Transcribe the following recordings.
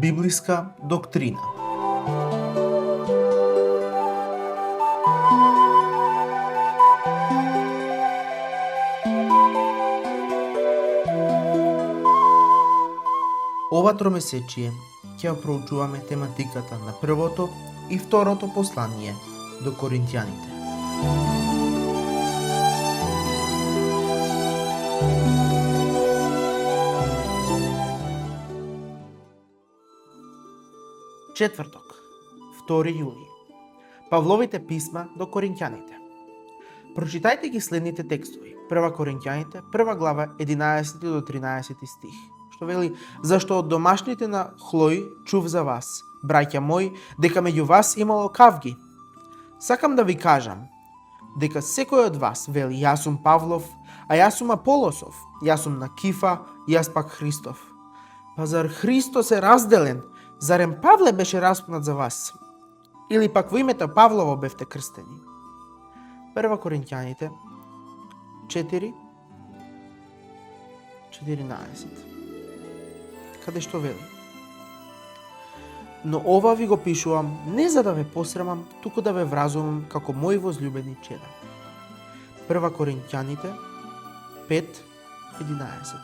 Библиска доктрина. Ова тромесечие ќе ја проучуваме тематиката на првото и второто послание до Коринтијаните. Четврток, 2 јули. Павловите писма до Коринтијаните. Прочитајте ги следните текстови. 1 Коринтијаните, 1 глава, 11 до 13 стих. Што вели: зашто од домашните на Хлои чув за вас, браќа мои, дека меѓу вас имало кавги. Сакам да ви кажам дека секој од вас вели: јас сум Павлов, а јас сум Аполосов, јас сум на Кифа, јас пак Христов. Па зар Христос е разделен? Зарем Павле беше распнат за вас? Или пак во името Павлово бевте крстени? 1 Коринтијаните 4:14. Каде што вели: но ова ви го пишувам не за да ве посрамам, туку да ве вразумам како мои возлюбени чеда. 1 Коринтијаните 5:11.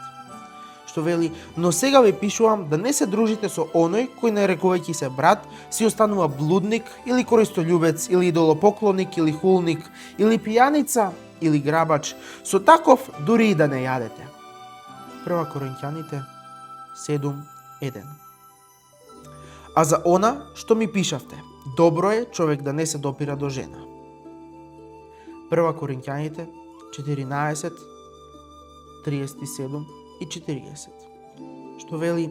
Што вели: но сега ви пишувам да не се дружите со оној кој, нарекувајќи се брат, си останува блудник или користолюбец или идолопоклонник или хулник или пијаница или грабач. Со таков дури и да не јадете. 1 Коринтијаните 7:1. А за она што ми пишавте, добро е човек да не се допира до жена. 1 Коринтијаните 14:37 и 40. Што вели: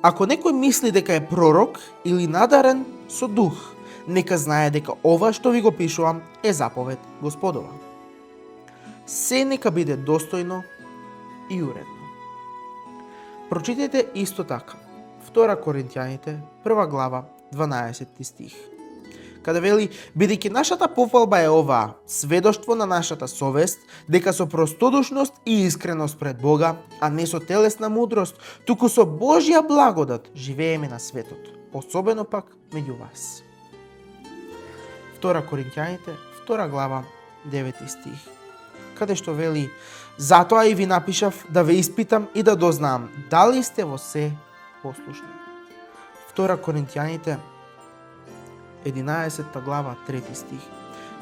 ако некој мисли дека е пророк или надарен со дух, нека знае дека ова што ви го пишувам е заповед Господова. Се нека биде достојно и уредно. Прочитайте исто така 2 Коринтијаните 1 глава 12 стих, каде вели: бидејќи нашата пофалба е оваа, сведоштво на нашата совест, дека со простодушност и искреност пред Бога, а не со телесна мудрост, туку со Божја благодат живееме на светот, особено пак меѓу вас. 2 Коринтијаните 2 глава 9 стих, каде што вели: затоа и ви напишав да ве испитам и да дознаам дали сте во се послушни. 2 Коринтијаните 11 глава 3 стих,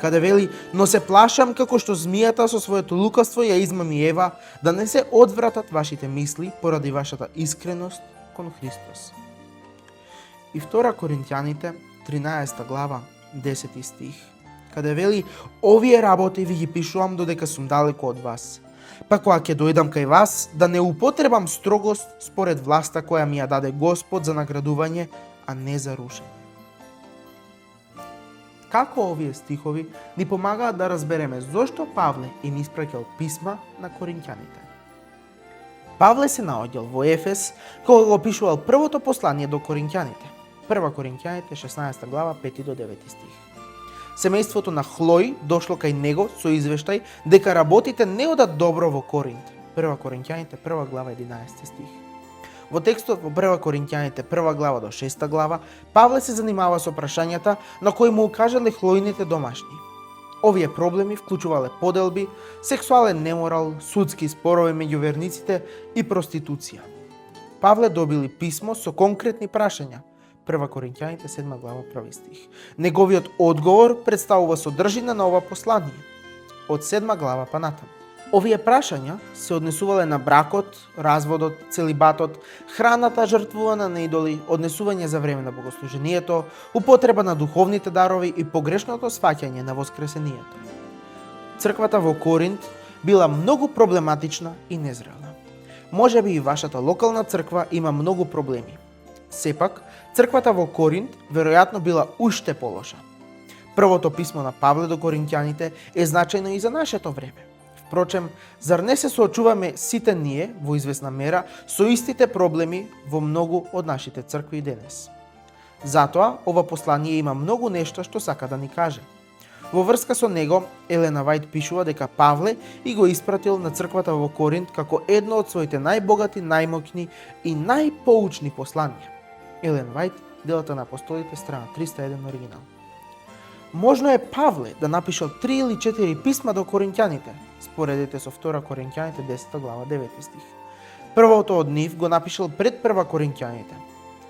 каде вели: но се плашам како што змијата со своето лукавство ја измами Ева, да не се одвратат вашите мисли поради вашата искреност кон Христос. И 2 Коринтијаните 13 глава 10 стих, каде вели: овие работи ви ги пишувам додека сум далеко од вас. Па кога ќе дојдам кај вас, да не употребам строгост според власта која ми ја даде Господ за наградување, а не за рушење. Како овие стихови ни помагаат да разбереме зошто Павле им испраќал писма на коринќаните. Павле се наоѓал во Ефес кога го пишувал првото послание до коринќаните. 1 Коринтијаните 16 глава 5 до 9 стих. Семејството на Хлои дошло кај него со извештај дека работите не одат добро во Коринт. 1 Коринтијаните 1 глава 11 стих. Во текстот во 1 Коринтијаните 1 глава до 6 глава, Павле се занимава со прашањата на кои му укажале Хлоините домашни. Овие проблеми вклучувале поделби, сексуален неморал, судски спорови меѓу верниците и проституција. Павле добили писмо со конкретни прашања. 1 Коринтијаните 7 глава 1 стих. Неговиот одговор представува содржина на ова послание од 7 глава па натаму. Овие прашања се однесувале на бракот, разводот, целибатот, храната жртвувана на идоли, однесување за време на богослужението, употреба на духовните дарови и погрешното сваќање на воскресението. Црквата во Коринт била многу проблематична и незрела. Можеби и вашата локална црква има многу проблеми. Сепак, црквата во Коринт веројатно била уште полоша. Првото писмо на Павле до коринќаните е значајно и за нашето време. Впрочем, зар не се соочуваме сите ние, во известна мера, со истите проблеми во многу од нашите цркви денес? Затоа, ова послание има многу нешто што сака да ни каже. Во врска со него, Елена Вајт пишува дека Павле и го испратил на црквата во Коринт како едно од своите најбогати, најмоќни и најпоучни посланија. Елен Вајт, Делата на апостолите, страна 301 оригинал. Можно е Павле да напишал 3 или 4 писма до коринќаните, споредете со 2 Коринќаните 10 глава 9 стих. Првото од нив го напишал пред 1 Коринќаните,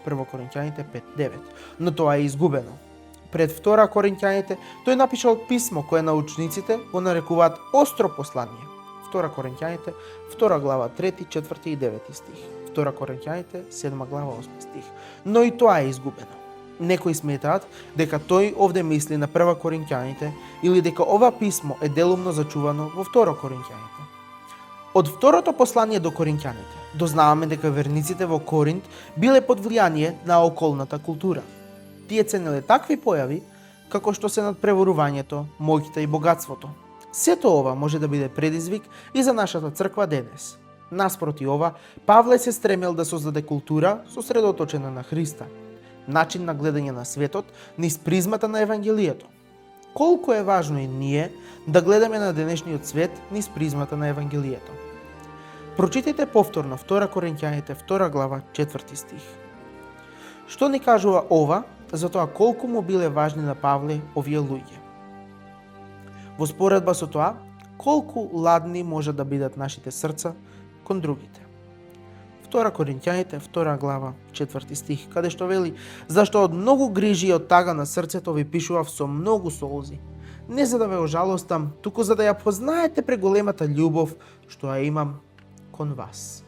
1 Коринќаните 5:9, но тоа е изгубено. Пред 2 Коринќаните тој напишал писмо кое научниците го нарекуваат остро послание. 2 Коринќаните 2 глава 3, 4 и 9 стих. 2 Коринќаните 7 глава 8 стих. Но и тоа е изгубено. Некои сметаат дека тој овде мисли на 1 Коринќаните или дека ова писмо е делумно зачувано во 2 Коринќаните. Од второто послание до Коринќаните дознаваме дека верниците во Коринт биле под влијание на околната култура. Тие ценеле такви појави како што се надпреварувањето, моќта и богатството. Сето ова може да биде предизвик и за нашата црква денес. Наспроти ова, Павле се стремел да создаде култура сосредоточена на Христа, начин на гледање на светот низ призмата на Евангелието. Колку е важно и ние да гледаме на денешниот свет низ призмата на Евангелието. Прочитайте повторно 2 Коринќаните 2 глава 4 стих. Што ни кажува ова за тоа колку му биле важни на Павле овие луѓе? Во споредба со тоа, колку ладни може да бидат нашите срца кон другите. 2 Коринќаните 2 глава 4 стих, каде што вели: зашто од многу грижи и од тага на срцето ви пишував со многу солзи, не за да ве ожалостам, туку за да ја познаете преголемата љубов што ја имам кон вас.